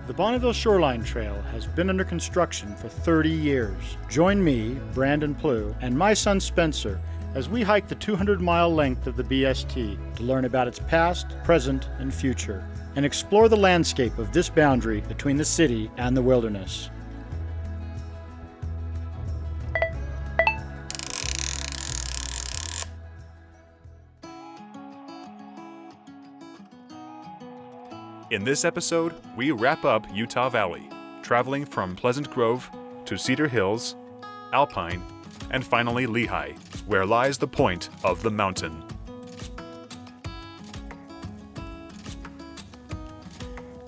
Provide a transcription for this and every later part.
The Bonneville Shoreline Trail has been under construction for 30 years. Join me, Brandon Plewe, and my son Spencer as we hike the 200-mile length of the BST to learn about its past, present, and future, and explore the landscape of this boundary between the city and the wilderness. In this episode, we wrap up Utah Valley, traveling from Pleasant Grove to Cedar Hills, Alpine, and finally Lehi, where lies the point of the mountain.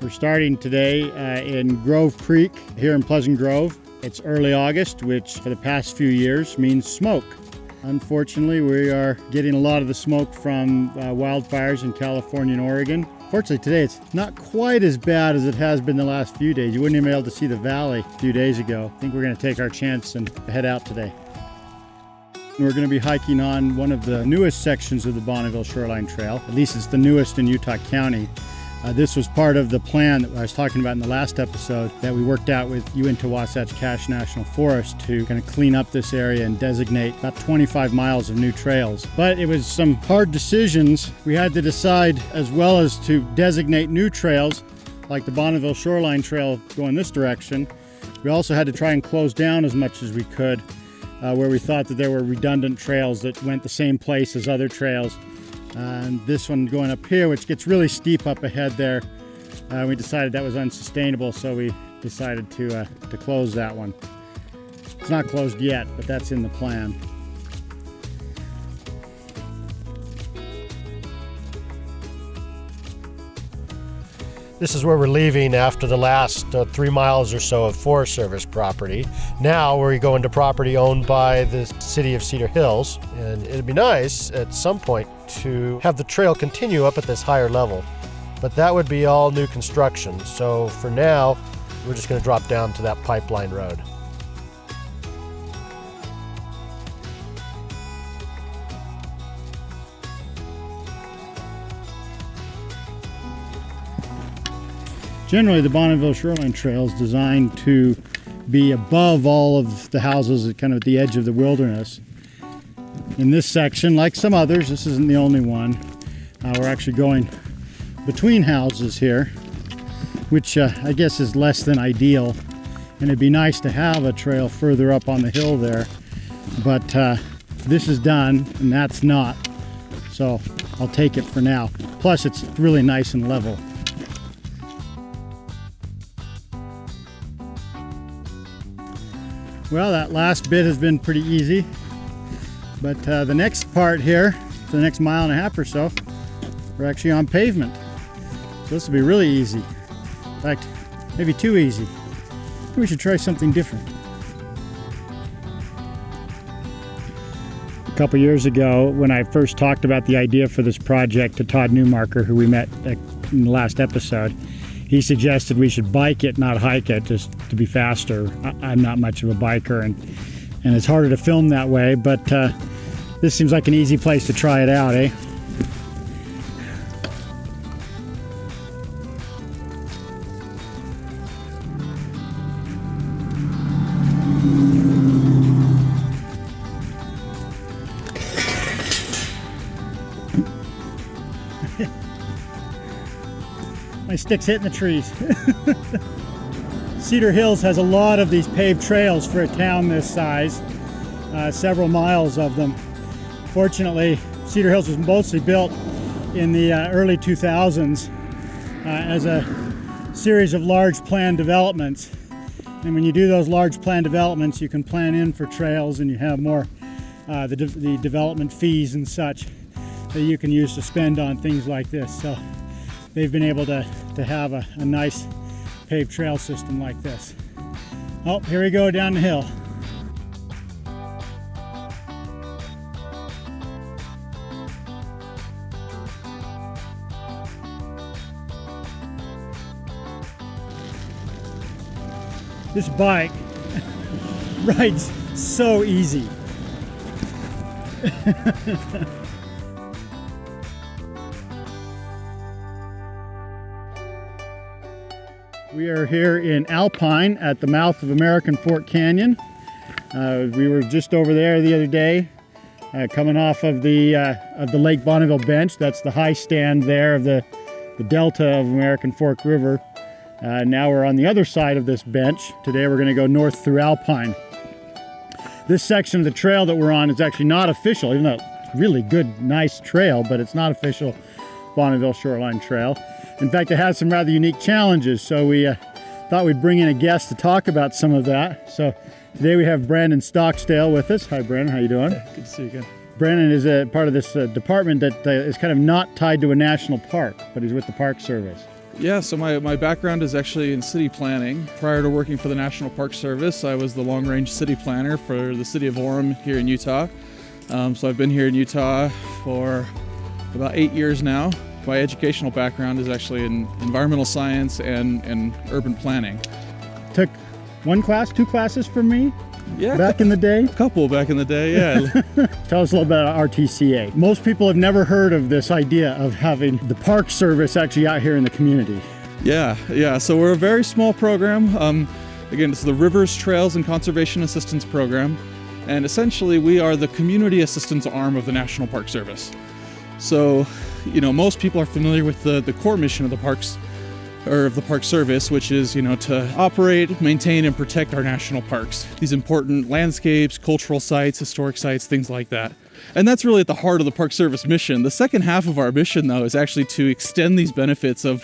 We're starting today in Grove Creek here in Pleasant Grove. It's early August, which for the past few years means smoke. Unfortunately, we are getting a lot of the smoke from wildfires in California and Oregon. Fortunately, today it's not quite as bad as it has been the last few days. You wouldn't even be able to see the valley a few days ago. I think we're going to take our chance and head out today. We're going to be hiking on one of the newest sections of the Bonneville Shoreline Trail. At least it's the newest in Utah County. This was part of the plan that I was talking about in the last episode that we worked out with Uinta Wasatch Cache National Forest to kind of clean up this area and designate about 25 miles of new trails. But it was some hard decisions. We had to decide, as well as to designate new trails like the Bonneville Shoreline Trail going this direction. We also had to try and close down as much as we could where we thought that there were redundant trails that went the same place as other trails. And this one going up here, which gets really steep up ahead there, we decided that was unsustainable, so we decided to close that one. It's not closed yet, but that's in the plan. This is where we're leaving after the last 3 miles or so of Forest Service property. Now we're going to property owned by the city of Cedar Hills, and it'd be nice at some point to have the trail continue up at this higher level. But that would be all new construction, so for now we're just going to drop down to that pipeline road. Generally, the Bonneville Shoreline Trail is designed to be above all of the houses kind of at the edge of the wilderness. In this section, like some others, this isn't the only one, we're actually going between houses here, which I guess is less than ideal. And it'd be nice to have a trail further up on the hill there, but this is done and that's not, so I'll take it for now. Plus, it's really nice and level. Well, that last bit has been pretty easy, but the next part here, for the next mile and a half or so, we're actually on pavement. So this will be really easy. In fact, maybe too easy. Maybe we should try something different. A couple years ago, when I first talked about the idea for this project to Todd Newmarker, who we met in the last episode, he suggested we should bike it, not hike it, just to be faster. I'm not much of a biker, and it's harder to film that way, but this seems like an easy place to try it out, eh? My stick's hitting the trees. Cedar Hills has a lot of these paved trails for a town this size, several miles of them. Fortunately, Cedar Hills was mostly built in the early 2000s as a series of large planned developments. And when you do those large planned developments, you can plan in for trails and you have more the development fees and such that you can use to spend on things like this. So they've been able to have a nice paved trail system like this. Oh, here we go down the hill. This bike rides so easy. We are here in Alpine at the mouth of American Fork Canyon. We were just over there the other day, coming off of the Lake Bonneville bench. That's the high stand there of the delta of American Fork River. Now we're on the other side of this bench. Today we're going to go north through Alpine. This section of the trail that we're on is actually not official, even though it's a really good, nice trail, but it's not official Bonneville Shoreline Trail. In fact, it has some rather unique challenges, so we thought we'd bring in a guest to talk about some of that. So today we have Brandon Stocksdale with us. Hi, Brandon. How you doing? Good to see you again. Brandon is a part of this department that is kind of not tied to a national park, but he's with the Park Service. Yeah, so my background is actually in city planning. Prior to working for the National Park Service, I was the long-range city planner for the city of Orem here in Utah. So I've been here in Utah for about 8 years now. My educational background is actually in environmental science and urban planning. Took one class, two classes from me Yeah, back in the day. a couple back in the day, yeah. Tell us a little bit about RTCA. Most people have never heard of this idea of having the Park Service actually out here in the community. Yeah. So we're a very small program. Again, it's the Rivers, Trails, and Conservation Assistance Program. And essentially, we are the community assistance arm of the National Park Service. So, most people are familiar with the core mission of the parks, or of the Park Service, which is, to operate, maintain, and protect our national parks. These important landscapes, cultural sites, historic sites, things like that. And that's really at the heart of the Park Service mission. The second half of our mission, though, is actually to extend these benefits of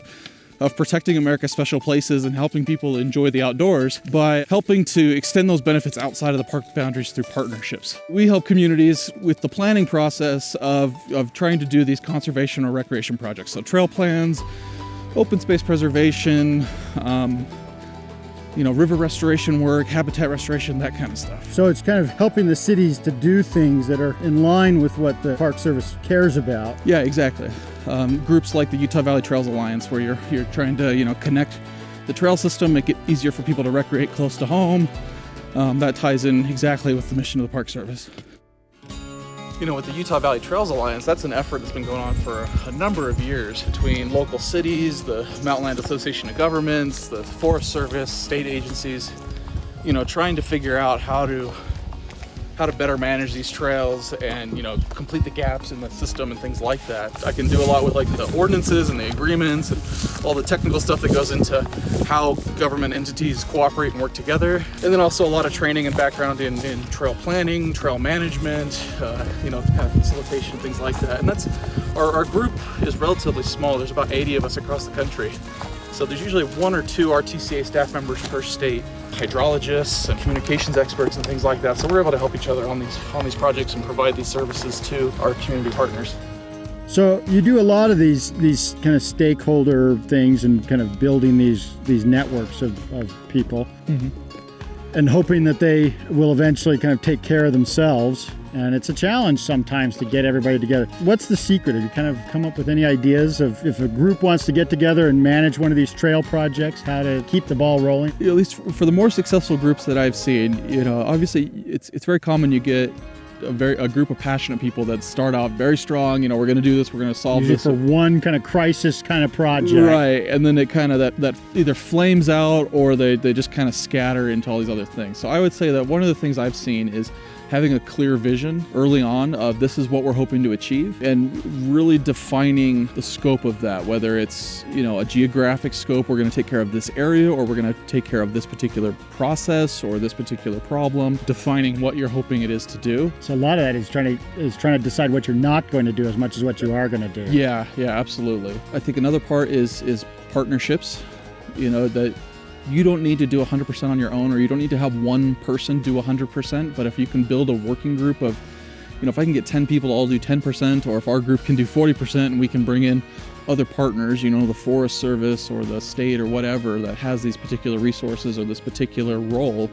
protecting America's special places and helping people enjoy the outdoors by helping to extend those benefits outside of the park boundaries through partnerships. We help communities with the planning process of trying to do these conservation or recreation projects. So trail plans, open space preservation, river restoration work, habitat restoration, that kind of stuff. So it's kind of helping the cities to do things that are in line with what the Park Service cares about. Yeah, exactly. Groups like the Utah Valley Trails Alliance, where you're trying to connect the trail system, make it easier for people to recreate close to home. That ties in exactly with the mission of the Park Service. With the Utah Valley Trails Alliance, that's an effort that's been going on for a number of years between local cities, the Mountain Land Association of Governments, the Forest Service, state agencies, trying to figure out how to better manage these trails and, complete the gaps in the system and things like that. I can do a lot with the ordinances and the agreements and all the technical stuff that goes into how government entities cooperate and work together. And then also a lot of training and background in trail planning, trail management, kind of facilitation, things like that. And that's, our group is relatively small. There's about 80 of us across the country. So there's usually one or two RTCA staff members per state, hydrologists and communications experts and things like that. So we're able to help each other on these projects and provide these services to our community partners. So you do a lot of these kind of stakeholder things and kind of building these networks of people, and hoping that they will eventually kind of take care of themselves. And it's a challenge sometimes to get everybody together. What's the secret? Have you kind of come up with any ideas of if a group wants to get together and manage one of these trail projects, how to keep the ball rolling? At least for the more successful groups that I've seen, obviously it's very common you get a group of passionate people that start out very strong. We're going to do this, we're going to solve usually this. For one kind of crisis kind of project. Right, and then it kind of that either flames out or they just kind of scatter into all these other things. So I would say that one of the things I've seen is having a clear vision early on of this is what we're hoping to achieve, and really defining the scope of that, whether it's a geographic scope, we're going to take care of this area, or we're going to take care of this particular process or this particular problem, defining what you're hoping it is to do. So a lot of that is trying to decide what you're not going to do as much as what you are going to do. Yeah, absolutely. I think another part is partnerships, that you don't need to do 100% on your own, or you don't need to have one person do 100%, but if you can build a working group of, if I can get 10 people to all do 10%, or if our group can do 40% and we can bring in other partners, the Forest Service or the state or whatever that has these particular resources or this particular role,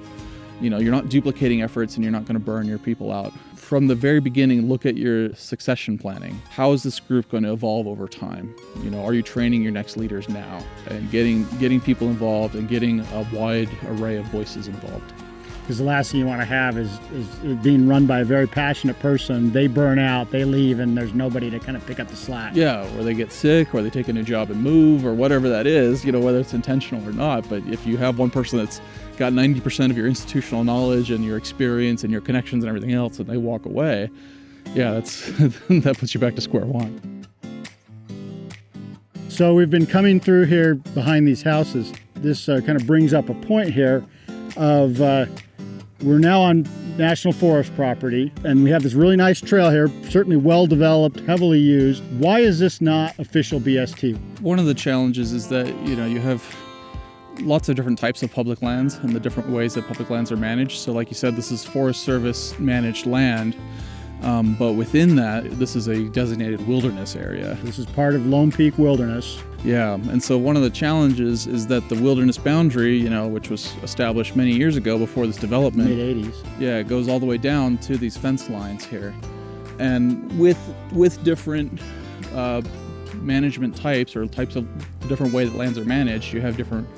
you're not duplicating efforts and you're not going to burn your people out. From the very beginning, look at your succession planning. How is this group going to evolve over time? Are you training your next leaders now and getting people involved and getting a wide array of voices involved? because the last thing you want to have is it being run by a very passionate person. They burn out, they leave, and there's nobody to kind of pick up the slack. Yeah, or they get sick, or they take a new job and move, or whatever that is, whether it's intentional or not. But if you have one person that's got 90% of your institutional knowledge and your experience and your connections and everything else, and they walk away, yeah, that puts you back to square one. So we've been coming through here behind these houses. This kind of brings up a point here of we're now on National Forest property, and we have this really nice trail here, certainly well developed, heavily used. Why is this not official BST? One of the challenges is that you have lots of different types of public lands and the different ways that public lands are managed. So like you said, this is Forest Service managed land. But within that, this is a designated wilderness area. This is part of Lone Peak Wilderness. Yeah, and so one of the challenges is that the wilderness boundary, which was established many years ago before this development. Mid-80s. Yeah, it goes all the way down to these fence lines here. And with different management types or types of different way that lands are managed, you have different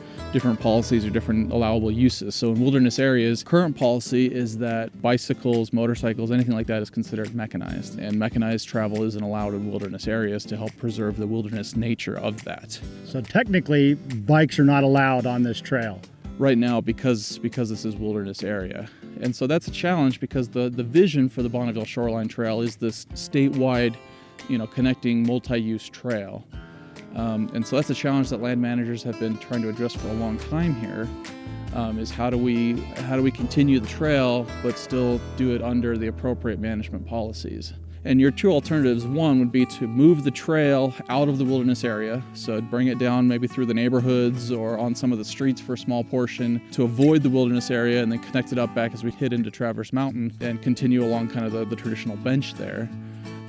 policies or different allowable uses. So in wilderness areas, current policy is that bicycles, motorcycles, anything like that is considered mechanized, and mechanized travel isn't allowed in wilderness areas to help preserve the wilderness nature of that. So technically, bikes are not allowed on this trail. Right now, because this is wilderness area. And so that's a challenge, because the vision for the Bonneville Shoreline Trail is this statewide, connecting multi-use trail. And so that's a challenge that land managers have been trying to address for a long time here, is how do we continue the trail but still do it under the appropriate management policies. And your two alternatives, one would be to move the trail out of the wilderness area, so bring it down maybe through the neighborhoods or on some of the streets for a small portion to avoid the wilderness area, and then connect it up back as we hit into Traverse Mountain and continue along kind of the traditional bench there.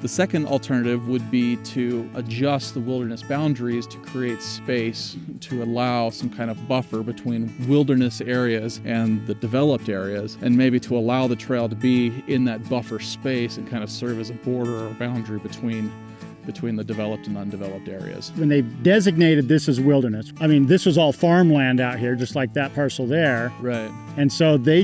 The second alternative would be to adjust the wilderness boundaries to create space to allow some kind of buffer between wilderness areas and the developed areas, and maybe to allow the trail to be in that buffer space and kind of serve as a border or boundary between the developed and undeveloped areas. When they designated this as wilderness, this was all farmland out here, just like that parcel there. Right. And so they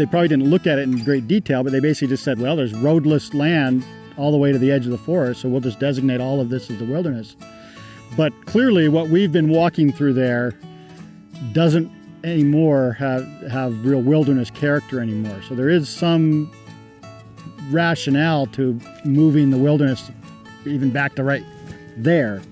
probably didn't look at it in great detail, but they basically just said, well, there's roadless land all the way to the edge of the forest, so we'll just designate all of this as the wilderness. But clearly what we've been walking through there doesn't anymore have real wilderness character anymore. So there is some rationale to moving the wilderness even back to right there.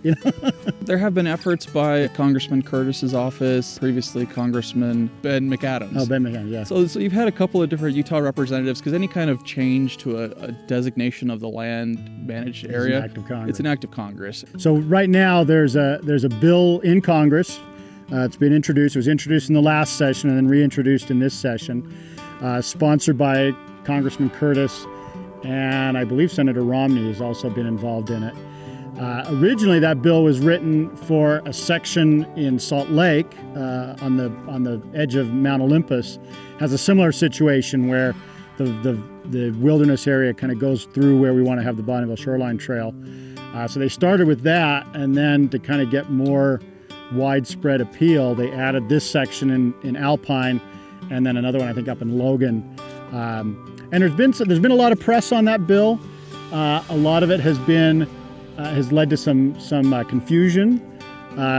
There have been efforts by Congressman Curtis's office, previously Congressman Ben McAdams. Oh, Ben McAdams, yeah. So you've had a couple of different Utah representatives, because any kind of change to a designation of the land managed area, it's an act of Congress. So right now there's a bill in Congress. It's been introduced. It was introduced in the last session and then reintroduced in this session, sponsored by Congressman Curtis, and I believe Senator Romney has also been involved in it. Originally, that bill was written for a section in Salt Lake on the edge of Mount Olympus. Has a similar situation where the wilderness area kind of goes through where we want to have the Bonneville Shoreline Trail. So they started with that, and then to kind of get more widespread appeal, they added this section in Alpine, and then another one I think up in Logan. And there's been a lot of press on that bill. A lot of it has led to some confusion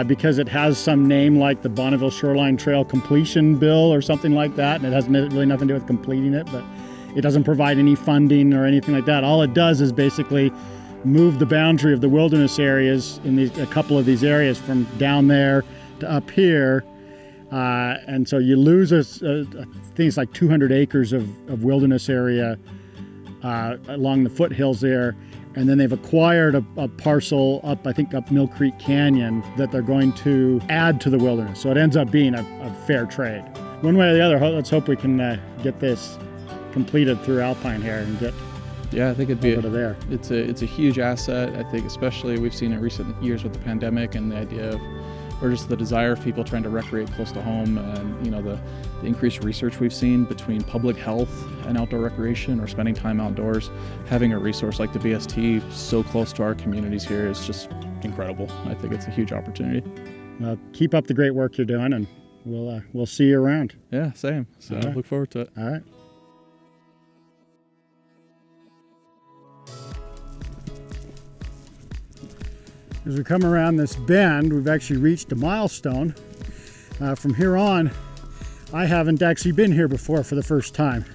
because it has some name like the Bonneville Shoreline Trail Completion Bill or something like that, and it has really nothing to do with completing it, but it doesn't provide any funding or anything like that. All it does is basically move the boundary of the wilderness areas in a couple of these areas from down there to up here, and so you lose things like 200 acres of wilderness area along the foothills there. And then they've acquired a parcel up Mill Creek Canyon that they're going to add to the wilderness. So it ends up being a fair trade. One way or the other, let's hope we can get this completed through Alpine here and get I think it'd be over to there. It's a huge asset. I think especially we've seen in recent years with the pandemic and the idea of, or just the desire of people trying to recreate close to home, and the increased research we've seen between public health and outdoor recreation or spending time outdoors. Having a resource like the BST so close to our communities here is just incredible. I think it's a huge opportunity. Well, keep up the great work you're doing, and we'll see you around. Yeah, same. So All right. look forward to it. All right. As we come around this bend, we've actually reached a milestone. From here on, I haven't actually been here before for the first time.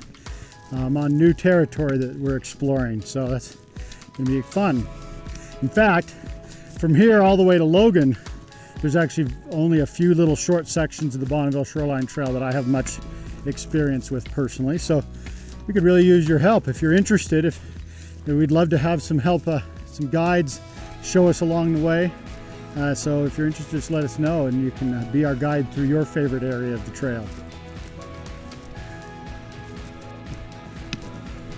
I'm on new territory that we're exploring, so that's going to be fun. In fact, from here all the way to Logan, there's actually only a few little short sections of the Bonneville Shoreline Trail that I have much experience with personally, so we could really use your help. If you're interested, we'd love to have some help, some guides show us along the way. So if you're interested, just let us know and you can be our guide through your favorite area of the trail.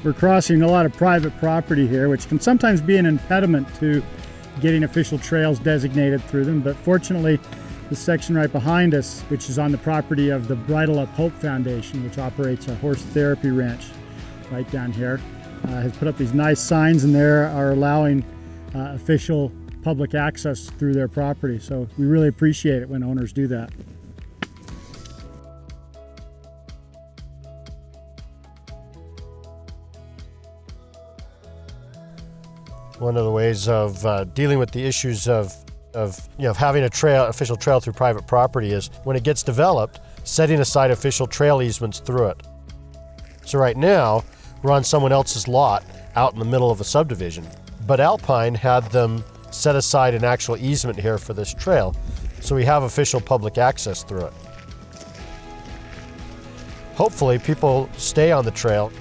We're crossing a lot of private property here, which can sometimes be an impediment to getting official trails designated through them, but fortunately the section right behind us, which is on the property of the Bridle Up Hope Foundation, which operates a horse therapy ranch right down here, has put up these nice signs, and they are allowing official public access through their property. So we really appreciate it when owners do that. One of the ways of dealing with the issues of having a official trail through private property is when it gets developed, setting aside official trail easements through it. So right now, we're on someone else's lot out in the middle of a subdivision. But Alpine had them set aside an actual easement here for this trail, so we have official public access through it. Hopefully people stay on the trail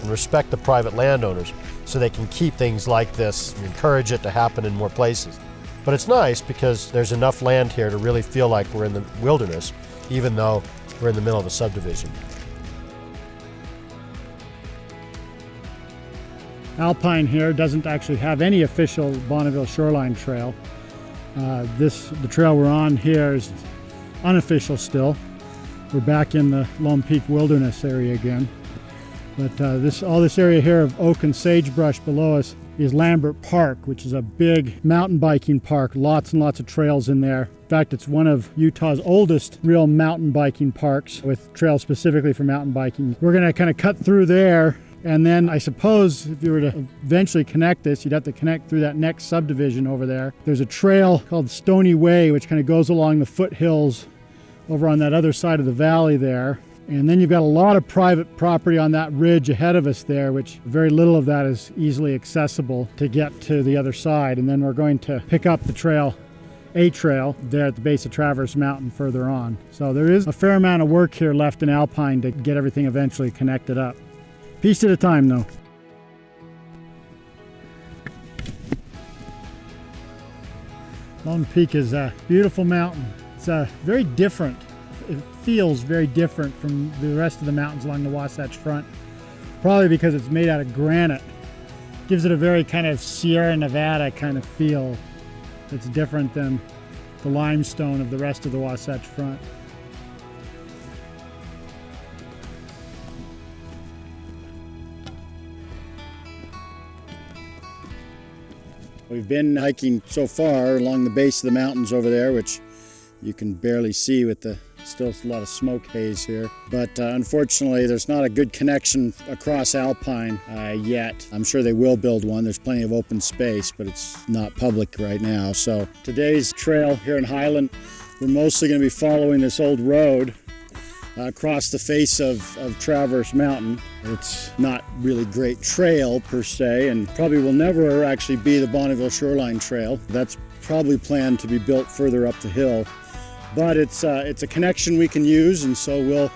and respect the private landowners so they can keep things like this and encourage it to happen in more places. But it's nice because there's enough land here to really feel like we're in the wilderness, even though we're in the middle of a subdivision. Alpine here doesn't actually have any official Bonneville Shoreline Trail. The trail we're on here is unofficial still. We're back in the Lone Peak Wilderness area again. But all this area here of oak and sagebrush below us is Lambert Park, which is a big mountain biking park. Lots and lots of trails in there. In fact, it's one of Utah's oldest real mountain biking parks with trails specifically for mountain biking. We're going to kind of cut through there. And then I suppose if you were to eventually connect this, you'd have to connect through that next subdivision over there. There's a trail called Stony Way, which kind of goes along the foothills over on that other side of the valley there. And then you've got a lot of private property on that ridge ahead of us there, which very little of that is easily accessible to get to the other side. And then we're going to pick up the trail, a trail, there at the base of Traverse Mountain further on. So there is a fair amount of work here left in Alpine to get everything eventually connected up. Piece at a time, though. Lone Peak is a beautiful mountain. It's very different. It feels very different from the rest of the mountains along the Wasatch Front. Probably because it's made out of granite. Gives it a very kind of Sierra Nevada kind of feel. It's different than the limestone of the rest of the Wasatch Front. We've been hiking so far along the base of the mountains over there, which you can barely see with still a lot of smoke haze here. But unfortunately, there's not a good connection across Alpine yet. I'm sure they will build one. There's plenty of open space, but it's not public right now. So today's trail here in Highland, we're mostly going to be following this old road across the face of Traverse Mountain. It's not really great trail per se, and probably will never actually be the Bonneville Shoreline Trail. That's probably planned to be built further up the hill. But it's a connection we can use, and so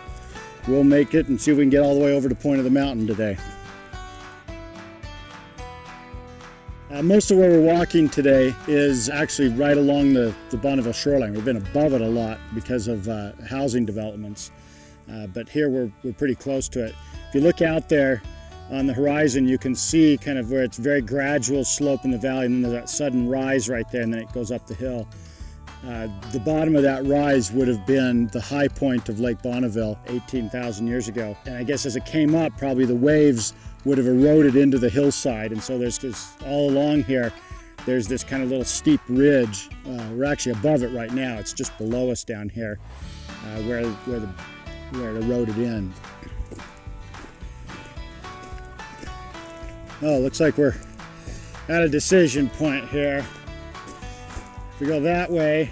we'll make it and see if we can get all the way over to Point of the Mountain today. Most of where we're walking today is actually right along the Bonneville shoreline. We've been above it a lot because of housing developments. But here we're pretty close to it. If you look out there on the horizon, you can see kind of where it's very gradual slope in the valley, and then there's that sudden rise right there, and then it goes up the hill. The bottom of that rise would have been the high point of Lake Bonneville 18,000 years ago. And I guess as it came up, probably the waves would have eroded into the hillside. And so there's this, all along here, there's this kind of little steep ridge. We're actually above it right now. It's just below us down here. where it eroded in. Oh, looks like we're at a decision point here. If we go that way,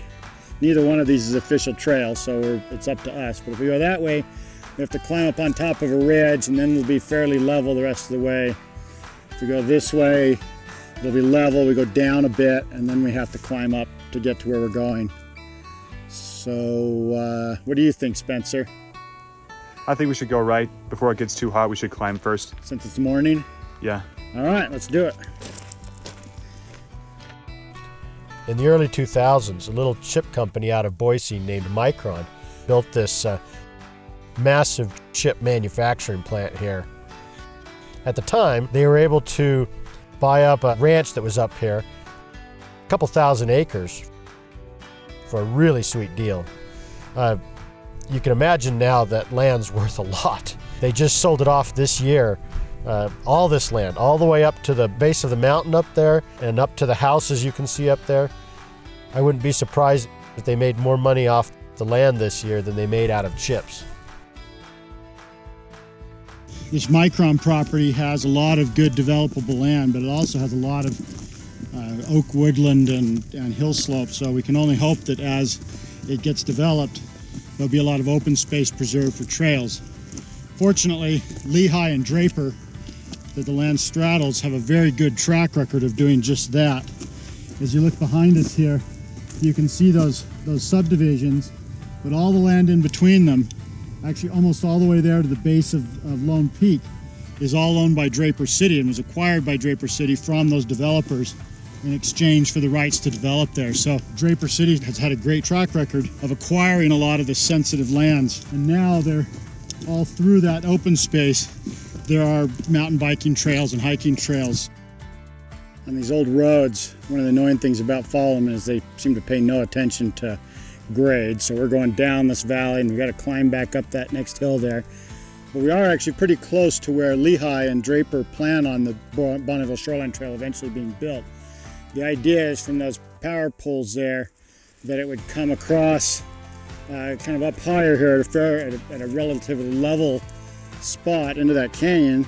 neither one of these is official trail, so it's up to us. But if we go that way, we have to climb up on top of a ridge, and then it'll be fairly level the rest of the way. If we go this way, it'll be level. We go down a bit, and then we have to climb up to get to where we're going. So, what do you think, Spencer? I think we should go right. Before it gets too hot, we should climb first. Since it's morning? Yeah. All right, let's do it. In the early 2000s, a little chip company out of Boise named Micron built this massive chip manufacturing plant here. At the time, they were able to buy up a ranch that was up here, a couple thousand acres, for a really sweet deal. You can imagine now that land's worth a lot. They just sold it off this year. All this land, all the way up to the base of the mountain up there and up to the houses you can see up there. I wouldn't be surprised if they made more money off the land this year than they made out of chips. This Micron property has a lot of good developable land, but it also has a lot of oak woodland and hill slopes, so we can only hope that as it gets developed, there'll be a lot of open space preserved for trails. Fortunately, Lehi and Draper, that the land straddles, have a very good track record of doing just that. As you look behind us here, you can see those subdivisions, but all the land in between them, actually almost all the way there to the base of Lone Peak, is all owned by Draper City and was acquired by Draper City from those developers in exchange for the rights to develop there. So Draper City has had a great track record of acquiring a lot of the sensitive lands, and now they're all through that open space. There are mountain biking trails and hiking trails. On these old roads, one of the annoying things about following them is they seem to pay no attention to grade. So we're going down this valley and we've got to climb back up that next hill there. But we are actually pretty close to where Lehi and Draper plan on the Bonneville Shoreline Trail eventually being built. The idea is from those power poles there that it would come across kind of up higher here at a relatively level spot into that canyon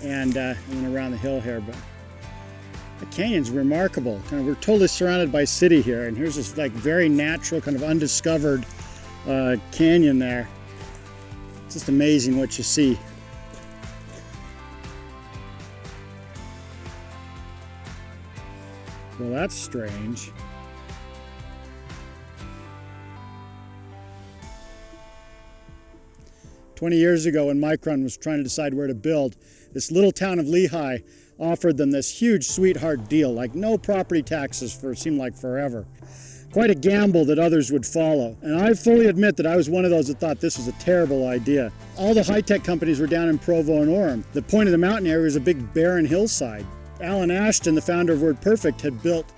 and then around the hill here. But the canyon's remarkable. We're totally surrounded by city here, and here's this like very natural, kind of undiscovered canyon there. It's just amazing what you see. Well, that's strange. "20 years ago, when Micron was trying to decide where to build, this little town of Lehi offered them this huge sweetheart deal, like no property taxes for it seemed like forever. Quite a gamble that others would follow. And I fully admit that I was one of those that thought this was a terrible idea. All the high-tech companies were down in Provo and Orem. The point of the mountain area was a big barren hillside. Alan Ashton, the founder of WordPerfect, had built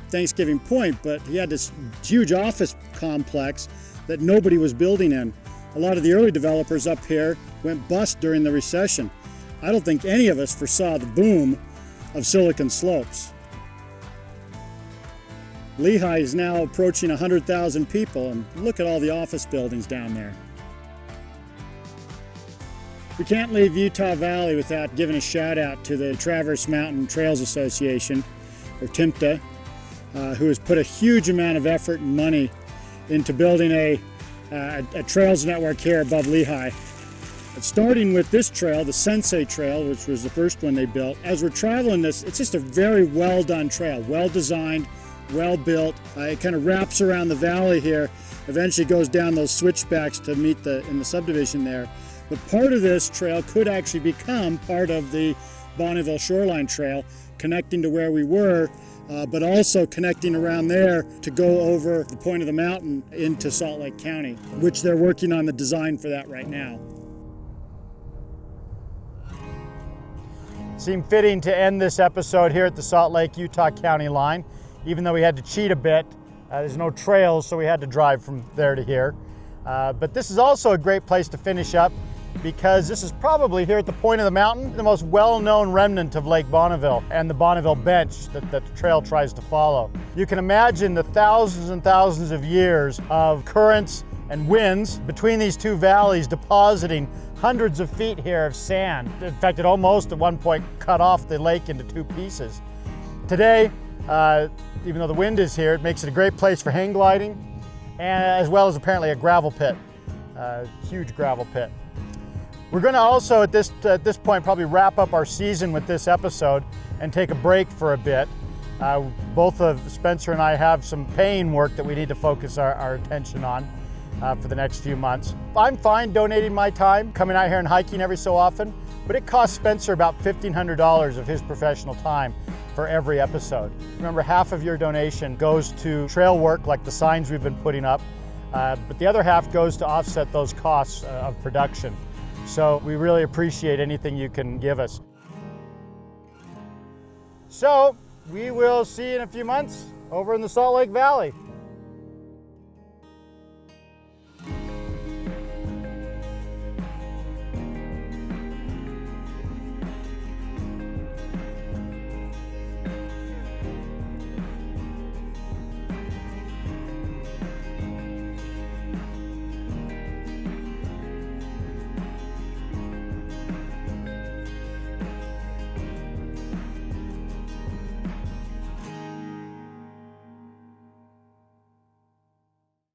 Thanksgiving Point, but he had this huge office complex that nobody was building in. A lot of the early developers up here went bust during the recession. I don't think any of us foresaw the boom of Silicon Slopes. Lehi is now approaching 100,000 people, and look at all the office buildings down there. We can't leave Utah Valley without giving a shout out to the Traverse Mountain Trails Association, or TMTA, who has put a huge amount of effort and money into building a trails network here above Lehi. Starting with this trail, the Sensei Trail, which was the first one they built. As we're traveling this, it's just a very well done trail, well designed, well built. It kind of wraps around the valley here, eventually goes down those switchbacks to meet in the subdivision there. But part of this trail could actually become part of the Bonneville Shoreline Trail, connecting to where we were, but also connecting around there to go over the point of the mountain into Salt Lake County, which they're working on the design for that right now. Seemed fitting to end this episode here at the Salt Lake, Utah County line, even though we had to cheat a bit. There's no trails, so we had to drive from there to here. But this is also a great place to finish up because this is probably here at the point of the mountain, the most well-known remnant of Lake Bonneville and the Bonneville Bench that the trail tries to follow. You can imagine the thousands and thousands of years of currents and winds between these two valleys, depositing hundreds of feet here of sand. In fact, it almost at one point cut off the lake into two pieces. Today, even though the wind is here, it makes it a great place for hang gliding, and as well as apparently a gravel pit, huge gravel pit. We're going to also at this point probably wrap up our season with this episode and take a break for a bit. Both of Spencer and I have some paying work that we need to focus our attention on for the next few months. I'm fine donating my time, coming out here and hiking every so often, but it costs Spencer about $1,500 of his professional time for every episode. Remember, half of your donation goes to trail work like the signs we've been putting up, but the other half goes to offset those costs of production. So we really appreciate anything you can give us. So we will see you in a few months over in the Salt Lake Valley.